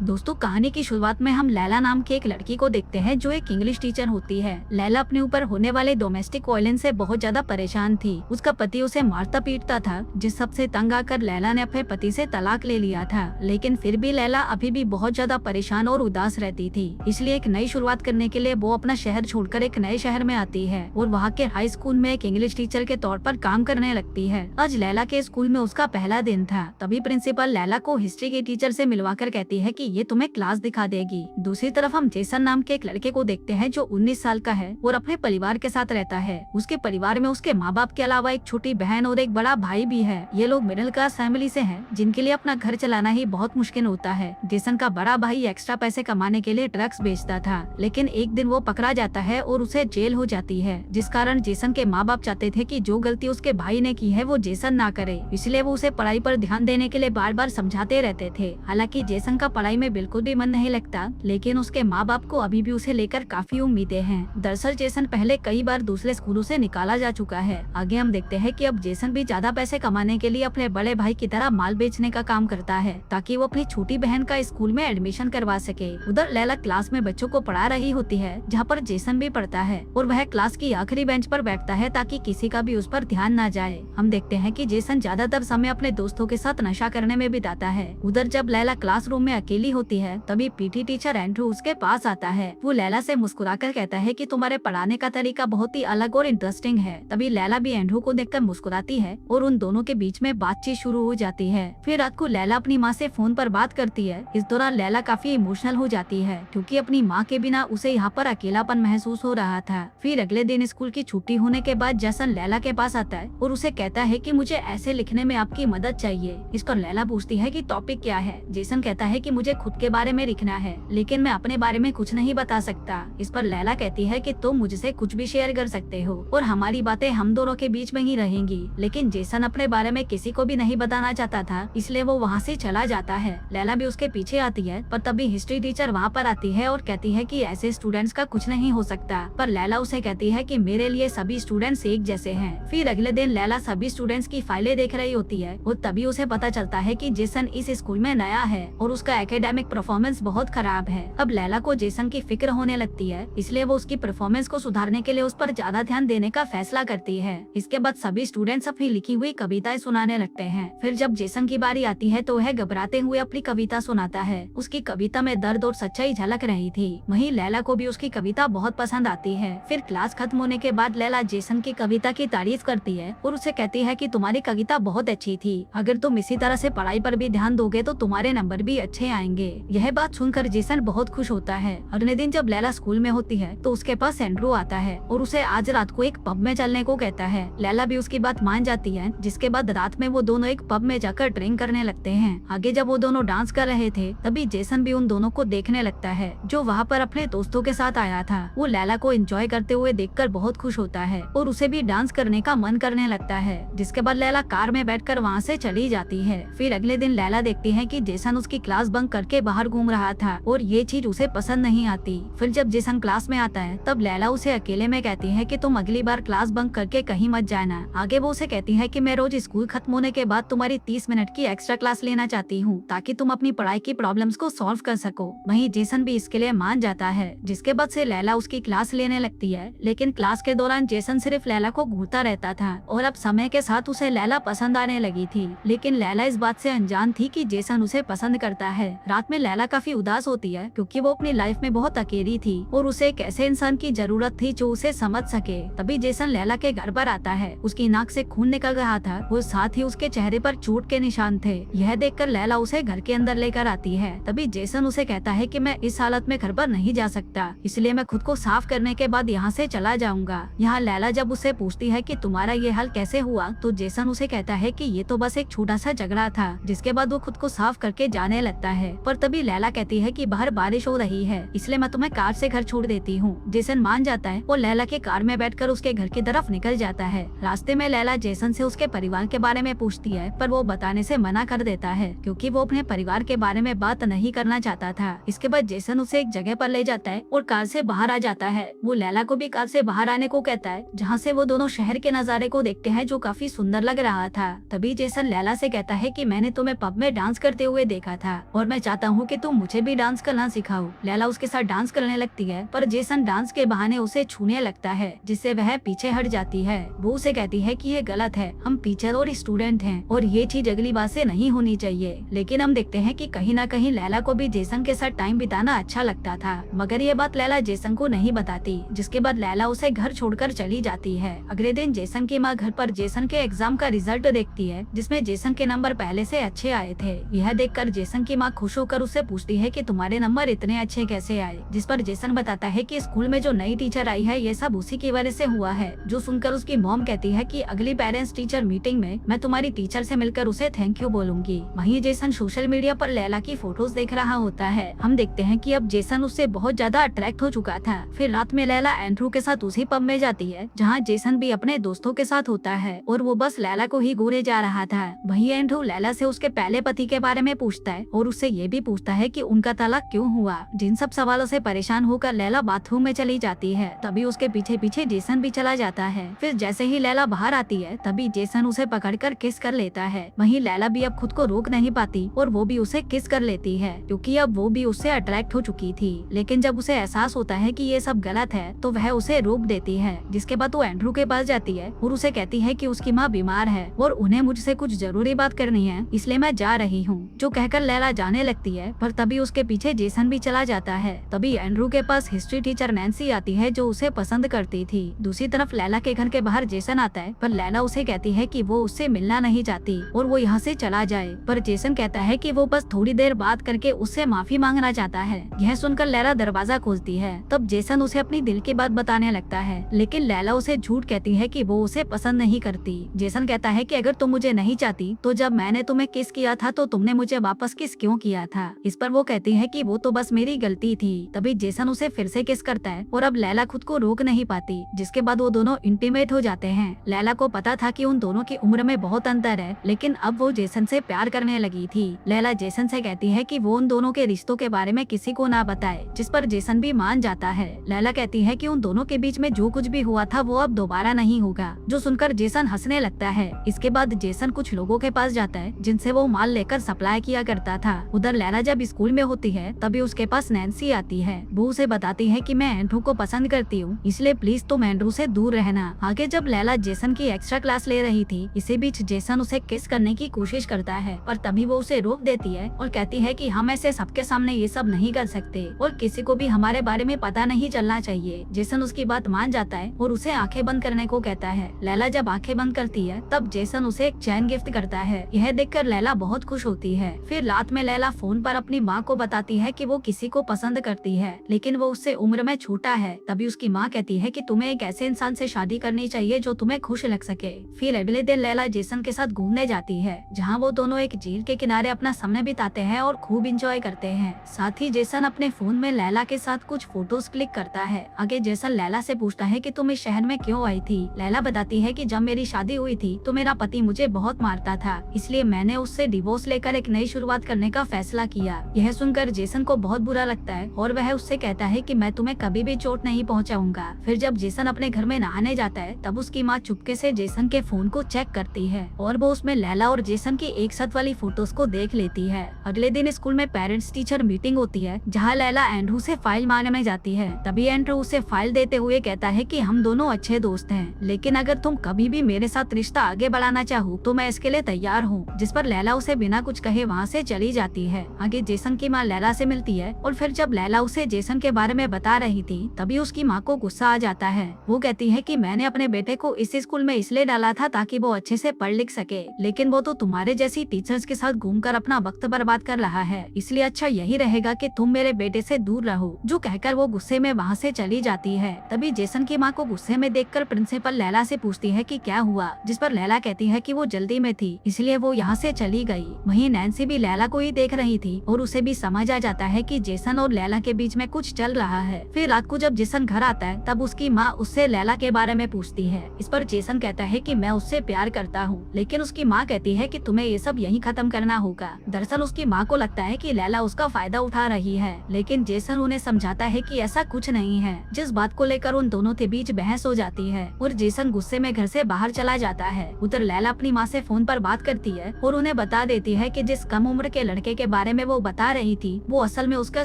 दोस्तों, कहानी की शुरुआत में हम लैला नाम की एक लड़की को देखते हैं जो एक इंग्लिश टीचर होती है। लैला अपने ऊपर होने वाले डोमेस्टिक वायलेंस से बहुत ज्यादा परेशान थी। उसका पति उसे मारता पीटता था, जिस सबसे तंग आकर लैला ने अपने पति से तलाक ले लिया था। लेकिन फिर भी लैला अभी भी बहुत ज्यादा परेशान और उदास रहती थी। इसलिए एक नई शुरुआत करने के लिए वो अपना शहर छोड़कर एक नए शहर में आती है और वहाँ के हाई स्कूल में एक इंग्लिश टीचर के तौर पर काम करने लगती है। आज लैला के स्कूल में उसका पहला दिन था। तभी प्रिंसिपल लैला को हिस्ट्री के टीचर से मिलवाकर कहती है कि ये तुम्हें क्लास दिखा देगी। दूसरी तरफ हम जेसन नाम के एक लड़के को देखते हैं जो 19 साल का है और अपने परिवार के साथ रहता है। उसके परिवार में उसके माँ बाप के अलावा एक छोटी बहन और एक बड़ा भाई भी है। ये लोग मिडिल क्लास फैमिली से हैं, जिनके लिए अपना घर चलाना ही बहुत मुश्किल होता है। जेसन का बड़ा भाई एक्स्ट्रा पैसे कमाने के लिए ड्रग्स बेचता था, लेकिन एक दिन वो पकड़ा जाता है और उसे जेल हो जाती है, जिस कारण जेसन के माँ बाप चाहते थे कि जो गलती उसके भाई ने की है वो जेसन ना करे। इसलिए वो उसे पढ़ाई पर ध्यान देने के लिए बार बार समझाते रहते थे। हालांकि जेसन का पढ़ाई में बिल्कुल भी मन नहीं लगता, लेकिन उसके माँ बाप को अभी भी उसे लेकर काफी उम्मीदें हैं। दरअसल जेसन पहले कई बार दूसरे स्कूलों से निकाला जा चुका है। आगे हम देखते हैं कि अब जेसन भी ज्यादा पैसे कमाने के लिए अपने बड़े भाई की तरह माल बेचने का काम करता है, ताकि वो अपनी छोटी बहन का स्कूल में एडमिशन करवा सके। उधर लैला क्लास में बच्चों को पढ़ा रही होती है, जहाँ पर जेसन भी पढ़ता है और वह क्लास की आखिरी बेंच पर बैठता है ताकि किसी का भी उस पर ध्यान न जाए। हम देखते हैं कि जेसन ज्यादातर समय अपने दोस्तों के साथ नशा करने में बिताता है। उधर जब लैला क्लासरूम में अकेली होती है, तभी पीटी टीचर एंड्रू उसके पास आता है। वो लैला से मुस्कुराकर कहता है कि तुम्हारे पढ़ाने का तरीका बहुत ही अलग और इंटरेस्टिंग है। तभी लैला भी एंड्रू को देखकर मुस्कुराती है और उन दोनों के बीच में बातचीत शुरू हो जाती है। फिर रात को लैला अपनी माँ से फोन पर बात करती है। इस दौरान लैला काफी इमोशनल हो जाती है, क्योंकि अपनी माँ के बिना उसे यहाँ पर अकेलापन महसूस हो रहा था। फिर अगले दिन स्कूल की छुट्टी होने के बाद जेसन लैला के पास आता है और उसे कहता है कि मुझे ऐसे लिखने में आपकी मदद चाहिए। इस पर लैला पूछती है कि टॉपिक क्या है। जेसन कहता है कि मुझे खुद के बारे में लिखना है, लेकिन मैं अपने बारे में कुछ नहीं बता सकता। इस पर लैला कहती है कि तुम मुझसे कुछ भी शेयर कर सकते हो और हमारी बातें हम दोनों के बीच में ही रहेंगी। लेकिन जेसन अपने बारे में किसी को भी नहीं बताना चाहता था, इसलिए वो वहाँ से चला जाता है। लैला भी उसके पीछे आती है, पर तभी हिस्ट्री टीचर वहाँ पर आती है और कहती है कि ऐसे स्टूडेंट्स का कुछ नहीं हो सकता। पर लैला उसे कहती है कि मेरे लिए सभी स्टूडेंट्स एक जैसे हैं। फिर अगले दिन लैला सभी स्टूडेंट्स की फाइलें देख रही होती है और तभी उसे पता चलता है कि जेसन इस स्कूल में नया है और उसका एकेडमिक परफॉर्मेंस बहुत खराब है। अब लैला को जेसन की फिक्र होने लगती है, इसलिए वो उसकी परफॉर्मेंस को सुधारने के लिए उस पर ज्यादा ध्यान देने का फैसला करती है। इसके बाद सभी स्टूडेंट्स अपनी लिखी हुई कविताएं सुनाने लगते हैं। फिर जब जेसन की बारी आती है तो वह घबराते हुए अपनी कविता सुनाता है। उसकी कविता में दर्द और सच्चाई झलक रही थी। वहीं लैला को भी उसकी कविता बहुत पसंद आती है। फिर क्लास खत्म होने के बाद लैला जेसन की कविता की तारीफ करती है और उसे कहती है कि तुम्हारी कविता बहुत अच्छी थी। अगर तुम इसी तरह से पढ़ाई पर भी ध्यान दोगे तो तुम्हारे नंबर भी अच्छे आएंगे। यह बात सुनकर जेसन बहुत खुश होता है। अगले दिन जब लैला स्कूल में होती है तो उसके पास एंड्रू आता है और उसे आज रात को एक पब में चलने को कहता है। लैला भी उसकी बात मान जाती है, जिसके बाद रात में वो दोनों एक पब में जाकर ड्रिंक करने लगते हैं। आगे जब वो दोनों डांस कर रहे थे, तभी जेसन भी उन दोनों को देखने लगता है, जो वहाँ पर अपने दोस्तों के साथ आया था। वो लैला को एंजॉय करते हुए देखकर बहुत खुश होता है और उसे भी डांस करने का मन करने लगता है। जिसके बाद लैला कार में बैठकर वहाँ से चली जाती है। फिर अगले दिन लैला देखती है कि जेसन उसकी क्लास बंक करके बाहर घूम रहा था और ये चीज उसे पसंद नहीं आती। फिर जब जेसन क्लास में आता है तब लैला उसे अकेले में कहती है कि तुम अगली बार क्लास बंक करके कहीं मत जाना। आगे वो उसे कहती है कि मैं रोज स्कूल खत्म होने के बाद तुम्हारी 30 मिनट की एक्स्ट्रा क्लास लेना चाहती हूँ, ताकि तुम अपनी पढ़ाई की प्रॉब्लम्स को सॉल्व कर सको। वहीं जेसन भी इसके लिए मान जाता है। जिसके बाद से लैला उसकी क्लास लेने लगती है, लेकिन क्लास के दौरान जेसन सिर्फ लैला को घूरता रहता था और अब समय के साथ उसे लैला पसंद आने लगी थी। लेकिन लैला इस बात से अनजान थी कि जेसन उसे पसंद करता है। रात में लैला काफी उदास होती है, क्योंकि वो अपनी लाइफ में बहुत अकेली थी और उसे एक ऐसे इंसान की जरूरत थी जो उसे समझ सके। तभी जेसन लैला के घर पर आता है। उसकी नाक से खून निकल रहा था और साथ ही उसके चेहरे पर चोट के निशान थे। यह देखकर लैला उसे घर के अंदर लेकर आती है। तभी जेसन उसे कहता है कि मैं इस हालत में घर पर नहीं जा सकता, इसलिए मैं खुद को साफ करने के बाद यहाँ से चला जाऊंगा। यहाँ लैला जब उससे पूछती है कि तुम्हारा ये हाल कैसे हुआ, तो जेसन उसे कहता है कि ये तो बस एक छोटा सा झगड़ा था। जिसके बाद वो खुद को साफ करके जाने लगता है। पर तभी लैला कहती है कि बाहर बारिश हो रही है, इसलिए मैं तुम्हें कार से घर छोड़ देती हूँ। जेसन मान जाता है और लैला के कार में बैठकर उसके घर की तरफ निकल जाता है। रास्ते में लैला जेसन से उसके परिवार के बारे में पूछती है, पर वो बताने से मना कर देता है, क्योंकि वो अपने परिवार के बारे में बात नहीं करना चाहता था। इसके बाद जेसन उसे एक जगह पर ले जाता है और कार से बाहर आ जाता है। वो लैला को भी कार से बाहर आने को कहता है, जहाँ से वो दोनों शहर के नजारे को देखते हैं, जो काफी सुंदर लग रहा था। तभी जेसन लैला से कहता है कि मैंने तुम्हें पब में डांस करते हुए देखा था और मैं चाहता हूँ कि तुम मुझे भी डांस करना सिखाओ। लैला उसके साथ डांस करने लगती है, पर जेसन डांस के बहाने उसे छूने लगता है, जिससे वह पीछे हट जाती है। वो उसे कहती है कि ये गलत है, हम टीचर और स्टूडेंट हैं और ये चीज अगली बार से नहीं होनी चाहिए। लेकिन हम देखते हैं कि कहीं ना कहीं लैला को भी जेसन के साथ टाइम बिताना अच्छा लगता था, मगर ये बात लैला जेसन को नहीं बताती, जिसके बाद लैला उसे घर छोड़कर चली जाती है। अगले दिन जेसन की माँ घर पर जेसन के एग्जाम का रिजल्ट देखती है, जिसमें जेसन के नंबर पहले से अच्छे आए थे। यह देखकर जेसन की माँ खुश होकर उससे पूछती है कि तुम्हारे नंबर इतने अच्छे कैसे आए, जिस पर जेसन बताता है कि स्कूल में जो नई टीचर आई है ये सब उसी की वजह से हुआ है। जो सुनकर उसकी मॉम कहती है कि अगली पेरेंट्स टीचर मीटिंग में मैं तुम्हारी टीचर से मिलकर उसे थैंक यू बोलूंगी। वहीं जेसन सोशल मीडिया पर लैला की फोटोज देख रहा होता है। हम देखते हैं कि अब जेसन उससे बहुत ज्यादा अट्रैक्ट हो चुका था। फिर रात में लैला एंड्रू के साथ उसी पब में जाती है जहाँ जेसन भी अपने दोस्तों के साथ होता है और वो बस लैला को ही घूरे जा रहा था। वहीं एंड्रू लैला से उसके पहले पति के बारे में पूछता है और उससे ये भी पूछता है कि उनका तलाक क्यों हुआ। जिन सब सवालों से परेशान होकर लैला बाथरूम में चली जाती है, तभी उसके पीछे पीछे जेसन भी चला जाता है। फिर जैसे ही लैला बाहर आती है तभी जेसन उसे पकड़कर किस कर लेता है। वहीं लैला भी अब खुद को रोक नहीं पाती और वो भी उसे किस कर लेती है, क्योंकि अब वो भी उससे अट्रैक्ट हो चुकी थी। लेकिन जब उसे एहसास होता है कि ये सब गलत है तो वह उसे रोक देती है। जिसके बाद वो एंड्रू के पास जाती है और उसे कहती है कि उसकी माँ बीमार है और उन्हें मुझसे कुछ जरूरी बात करनी है, इसलिए मैं जा रही हूँ। जो कहकर लैला जाने लगती है, पर तभी उसके पीछे जेसन भी चला जाता है। तभी एंड्रू के पास हिस्ट्री टीचर नैन्सी आती है जो उसे पसंद करती थी। दूसरी तरफ लैला के घर के बाहर जेसन आता है, पर लैला उसे कहती है कि वो उससे मिलना नहीं चाहती और वो यहाँ से चला जाए। पर जेसन कहता है कि वो बस थोड़ी देर बात करके उससे माफी मांगना चाहता है। यह सुनकर लैला दरवाजा खोलती है। तब जेसन उसे अपनी दिल की बात बताने लगता है, लेकिन लैला उसे झूठ कहती है कि वो उसे पसंद नहीं करती। जेसन कहता है कि अगर तुम मुझे नहीं चाहती तो जब मैंने तुम्हें किस किया था तो तुमने मुझे वापस किस क्यों किया था। इस पर वो कहती है कि वो तो बस मेरी गलती थी। तभी जेसन उसे फिर से किस करता है और अब लैला खुद को रोक नहीं पाती, जिसके बाद वो दोनों इंटीमेट हो जाते हैं। लैला को पता था कि उन दोनों की उम्र में बहुत अंतर है, लेकिन अब वो जेसन से प्यार करने लगी थी। लैला जेसन से कहती है कि वो उन दोनों के रिश्तों के बारे में किसी को ना बताए, जिस पर जेसन भी मान जाता है। लैला कहती है कि उन दोनों के बीच में जो कुछ भी हुआ था वो अब दोबारा नहीं होगा, जो सुनकर जेसन हंसने लगता है। इसके बाद जेसन कुछ लोगों के पास जाता है जिनसे वो माल लेकर सप्लाई किया करता था। उधर लैला जब स्कूल में होती है तभी उसके पास नैन्सी आती है। वो उसे बताती है कि मैं एंड्रू को पसंद करती हूँ, इसलिए प्लीज तुम एंड्रू से दूर रहना। आगे जब लैला जेसन की एक्स्ट्रा क्लास ले रही थी, इसी बीच जेसन उसे किस करने की कोशिश करता है, पर तभी वो उसे रोक देती है और कहती है कि हम ऐसे सबके सामने ये सब नहीं कर सकते और किसी को भी हमारे बारे में पता नहीं चलना चाहिए। जेसन उसकी बात मान जाता है और उसे आंखें बंद करने को कहता है। लैला जब आंखें बंद करती है तब जेसन उसे एक चैन गिफ्ट करता है। यह देखकर लैला बहुत खुश होती है। फिर रात में लैला फोन पर अपनी माँ को बताती है कि वो किसी को पसंद करती है, लेकिन वो उससे उम्र में छोटा है। तभी उसकी माँ कहती है कि तुम्हें एक ऐसे इंसान से शादी करनी चाहिए जो तुम्हें खुश रख सके। फिर अगले दिन लैला जेसन के साथ घूमने जाती है, जहाँ वो दोनों एक झील के किनारे अपना समय बिताते हैं और खूब इंजॉय करते हैं। साथ ही जेसन अपने फोन में लैला के साथ कुछ फोटोज क्लिक करता है। आगे जेसन लैला से पूछता है कि तुम इस शहर में क्यों आई थी। लैला बताती है कि जब मेरी शादी हुई थी तो मेरा पति मुझे बहुत मारता था, इसलिए मैंने उससे डिवोर्स लेकर एक नई शुरुआत करने का फैसला किया। यह सुनकर जेसन को बहुत बुरा लगता है और वह उससे कहता है कि मैं तुम्हें कभी भी चोट नहीं पहुंचाऊंगा। फिर जब जेसन अपने घर में नहाने जाता है तब उसकी माँ चुपके से जेसन के फोन को चेक करती है और वो उसमें लैला और जेसन की एक साथ वाली फोटोज को देख लेती है। अगले दिन स्कूल में पेरेंट्स टीचर मीटिंग होती है, जहाँ लैला एंड्रू से फाइल मांगने जाती है। तभी एंड्रू उसे फाइल देते हुए कहता है कि हम दोनों अच्छे दोस्त हैं, लेकिन अगर तुम कभी भी मेरे साथ रिश्ता आगे बढ़ाना चाहो तो मैं इसके लिए तैयार हूँ। जिस पर लैला उसे बिना कुछ कहे वहाँ से चली जाती है। आगे जेसन की माँ लैला से मिलती है और फिर जब लैला उसे जेसन के बारे में बता रही थी तभी उसकी माँ को गुस्सा आ जाता है। वो कहती है कि मैंने अपने बेटे को इस स्कूल में इसलिए डाला था ताकि वो अच्छे से पढ़ लिख सके, लेकिन वो तो तुम्हारे जैसी टीचर्स के साथ घूमकर अपना वक्त बर्बाद कर रहा है, इसलिए अच्छा यही रहेगा कि तुम मेरे बेटे से दूर रहो। जो कहकर वो गुस्से में वहाँ से चली जाती है। तभी जेसन की माँ को गुस्से में देखकर प्रिंसिपल लैला से पूछती है कि क्या हुआ, जिस पर लैला कहती है कि वो जल्दी में थी इसलिए वो यहाँ से चली गई। वहीं नैन्सी भी लैला को ही देख रही थी और उसे भी समझ आ जाता है कि जेसन और लैला के बीच में कुछ चल रहा है। फिर रात को जब जेसन घर आता है तब उसकी माँ उससे लैला के बारे में पूछती है। इस पर जेसन कहता है कि मैं उससे प्यार करता हूँ, लेकिन उसकी माँ कहती है कि तुम्हें ये सब यहीं खत्म करना होगा। दरअसल उसकी माँ को लगता है कि लैला उसका फायदा उठा रही है, लेकिन जेसन उन्हें समझाता है कि ऐसा कुछ नहीं है, जिस बात को लेकर उन दोनों के बीच बहस हो जाती है और जेसन गुस्से में घर से बाहर चला जाता है। उधर लैला अपनी माँ से फोन पर बात करती है और उन्हें बता देती है कि जिस कम उम्र के लड़के के बारे में वो बता रही थी वो असल में उसका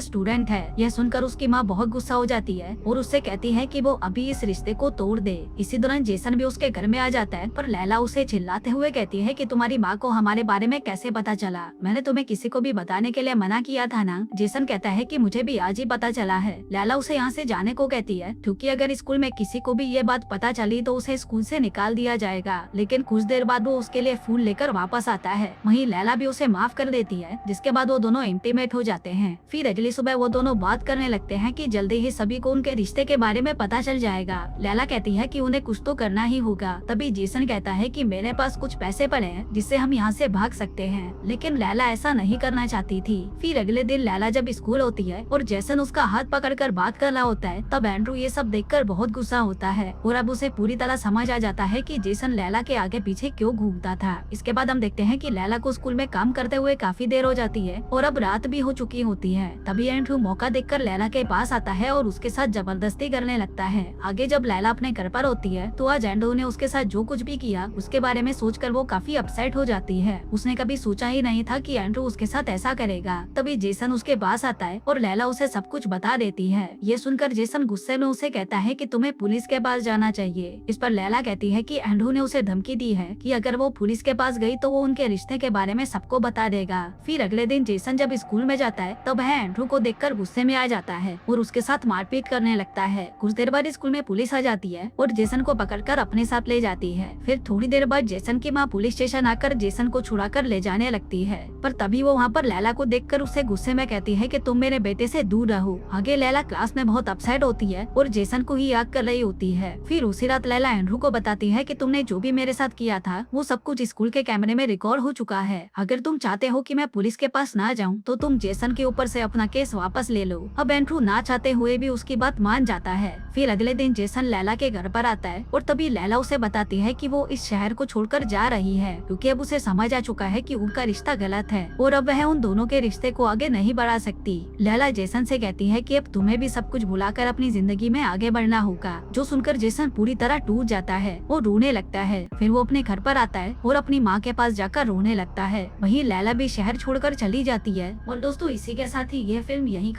स्टूडेंट है। यह सुनकर उसकी माँ बहुत गुस्सा हो जाती है और उससे कहती है कि वो अभी इस रिश्ते को तोड़ दे। इसी दौरान जेसन भी उसके घर में आ जाता है, पर लैला उसे चिल्लाते हुए कहती है कि तुम्हारी माँ को हमारे बारे में कैसे पता चला? मैंने तुम्हें किसी को भी बताने के लिए मना किया था ना। जेसन कहता है कि मुझे भी आज ही पता चला है। लैला उसे यहाँ से जाने को कहती है क्योंकि अगर स्कूल में किसी को भी ये बात पता चली तो उसे स्कूल से निकाल दिया जाएगा। लेकिन कुछ देर बाद वो उसके लिए फूल लेकर वापस आता है। वहीं लैला भी उसे माफ कर देती है, जिसके बाद वो दोनों इंटीमेट हो जाते हैं। फिर अगली सुबह वो दोनों बात करने लगते हैं कि जल्दी ही सभी को उनके रिश्ते के बारे में पता चल जाएगा। लैला कहती है कि उन्हें कुछ तो करना ही होगा। तभी जेसन कहता है कि मेरे पास कुछ पैसे पड़े हैं जिससे हम यहाँ से भाग सकते हैं, लेकिन लैला ऐसा नहीं करना चाहती थी। फिर अगले दिन लैला जब स्कूल होती है और जेसन उसका हाथ पकड़कर बात कर रहा होता है, तब एंड्रू ये सब देखकर बहुत गुस्सा होता है और अब उसे पूरी तरह समझ आ जाता है कि जेसन लैला के आगे पीछे क्यों घूमता था। इसके बाद हम देखते हैं कि लैला को स्कूल में काम करते हुए काफी देर हो जाती है और अब रात भी हो चुकी होती है। तभी एंड्रू मौका देखकर लैला के पास आता है और उसके साथ जबरदस्ती करने लगता है। आगे जब लैला अपने घर पर होती है तो आज एंड्रू ने उसके साथ जो कुछ भी किया उसके बारे में सोचकर वो काफी अपसेट हो जाती है। उसने कभी सोचा ही नहीं था कि एंड्रू उसके साथ ऐसा करेगा। तभी जेसन उसके पास आता है और लैला उसे सब कुछ बता देती है। ये सुनकर जेसन गुस्से में उसे कहता है कि तुम्हें पुलिस के पास जाना चाहिए। इस पर लैला कहती है कि एंड्रू ने उसे धमकी दी है कि अगर वो पुलिस के पास गई तो वो उनके रिश्ते के बारे में सबको बता देगा। फिर अगले दिन जेसन जब स्कूल में जाता है तब वह एंड्रू को देखकर गुस्से में आ जाता है और उसके साथ मारपीट करने लगता है। कुछ देर बाद स्कूल में पुलिस आ जाती है और जेसन को पकड़कर अपने साथ ले जाती है। फिर थोड़ी देर बाद जेसन की माँ पुलिस स्टेशन आकर जेसन को छुड़ाकर ले जाने लगती है, पर तभी वो वहाँ पर लैला को देखकर उससे गुस्से में कहती है कि तुम मेरे बेटे से दूर रहो। आगे लैला क्लास में बहुत अपसेट होती है और जेसन को ही याद कर रही होती है। फिर उसी रात लैला एंड्रू को बताती है कि तुमने जो भी मेरे साथ किया था वो सब कुछ स्कूल के कैमरे में रिकॉर्ड हो चुका है। अगर तुम चाहते हो कि मैं पुलिस के पास ना जाऊं तो तुम जेसन के ऊपर से अपना केस वापस ले लो। अब एंड्रू ना चाहते हुए भी उसकी बात मान जाता है। फिर अगले दिन जेसन लैला के घर पर आता है और तभी लैला उसे बताती है कि वो इस शहर को छोड़कर जा रही है क्योंकि अब उसे समझ आ चुका है कि उनका रिश्ता गलत है और अब वह उन दोनों के रिश्ते को आगे नहीं बढ़ा सकती। लैला जेसन से कहती है कि अब तुम्हें भी सब कुछ भुलाकर अपनी जिंदगी में आगे बढ़ना होगा, जो सुनकर जेसन पूरी तरह टूट जाता है और रोने लगता है। फिर वो अपने घर पर आता है और अपनी माँ के पास जाकर रोने लगता है। वहीं लैला भी शहर छोड़कर चली जाती है। और दोस्तों इसी के साथ ही ये फिल्म यहीं